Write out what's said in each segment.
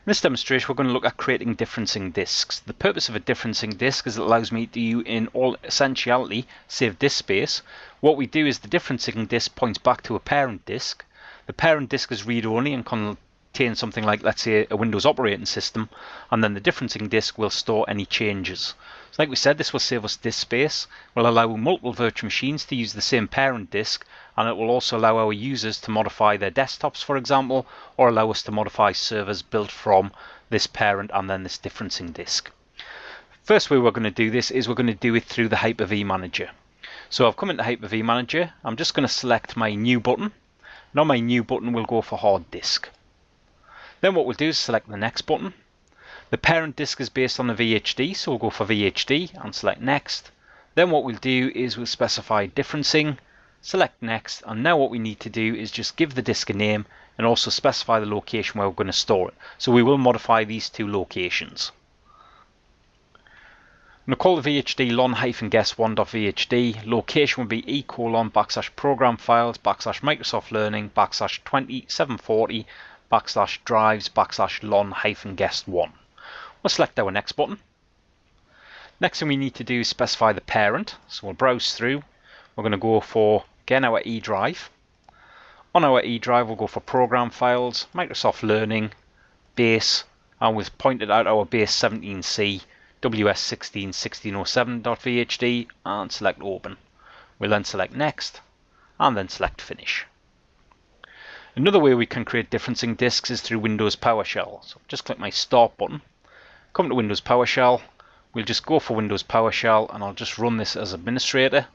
In this demonstration, we're going to look at creating differencing disks. The purpose of a differencing disk is it allows me to, in all essentiality, save disk space. What we do is the differencing disk points back to a parent disk. The parent disk is read-only and contains something like, let's say, a Windows operating system, and then the differencing disk will store any changes. So like we said, this will save us disk space, will allow multiple virtual machines to use the same parent disk, and it will also allow our users to modify their desktops, for example, or allow us to modify servers built from this parent and then this differencing disk. First way we're going to do this is we're going to do it through the HyperV Manager. So I've come into HyperV Manager, I'm just going to select my new button, and on my new button we'll go for hard disk. Then what we'll do is select the next button. The parent disk is based on the VHD, so we'll go for VHD and select next. Then what we'll do is we'll specify differencing, select next, and now what we need to do is just give the disk a name and also specify the location where we're going to store it. So we will modify these two locations. I'm going to call the VHD lon-guest1.vhd. Location will be /program files /Microsoft Learning /20740 /drives /lon-guest1. We'll select our next button. Next thing we need to do is specify the parent. So we'll browse through. We're going to go for, again, our E drive. On our E drive, we'll go for program files, Microsoft Learning, base, and we've pointed out our base 17C, ws161607.vhd, and select open. We'll then select next, and then select finish. Another way we can create differencing disks is through Windows PowerShell. So just click my Start button, come to Windows PowerShell, we'll just go for Windows PowerShell, and I'll just run this as administrator.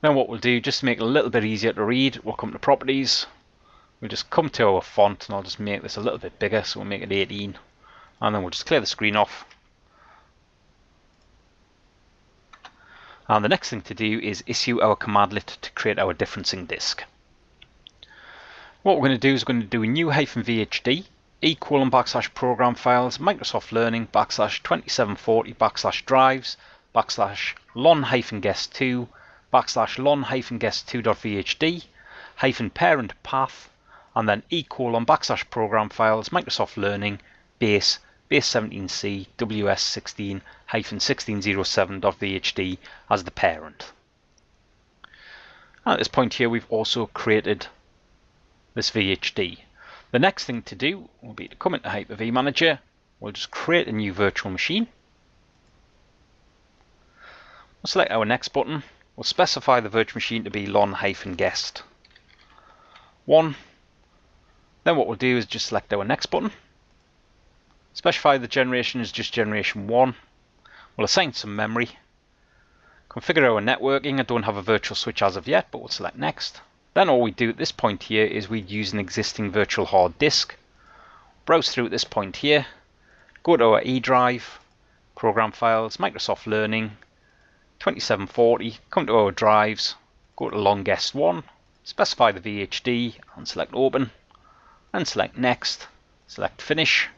Then what we'll do, just to make it a little bit easier to read, we'll come to Properties, we'll just come to our font, and I'll just make this a little bit bigger, so we'll make it 18, and then we'll just clear the screen off. And the next thing to do is issue our commandlet to create our differencing disk. What we're going to do is we're going to do a new -VHD, /program files, Microsoft Learning /2740 /drives /lon-guest2 /lon-guest2.vhd -parent path, and then /program files, Microsoft Learning base 17C ws16-1607.vhd as the parent. And at this point here we've also created this VHD. The next thing to do will be to come into HyperV Manager. We'll just create a new virtual machine. We'll select our next button. We'll specify the virtual machine to be lon-guest1. Then what we'll do is just select our next button. Specify the generation is just generation 1. We'll assign some memory. Configure our networking. I don't have a virtual switch as of yet, but we'll select next. Then all we do at this point here is we use an existing virtual hard disk. Browse through at this point here. Go to our E drive, program files, Microsoft Learning, 2740. Come to our drives. Go to lon-guest1. Specify the VHD and select open. And select next. Select finish.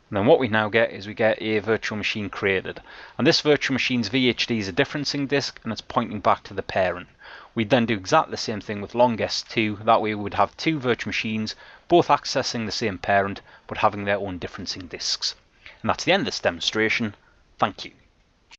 And then what we now get is we get a virtual machine created. And this virtual machine's VHD is a differencing disk and it's pointing back to the parent. We'd then do exactly the same thing with lon-guest2. That way we would have two virtual machines, both accessing the same parent, but having their own differencing disks. And that's the end of this demonstration. Thank you.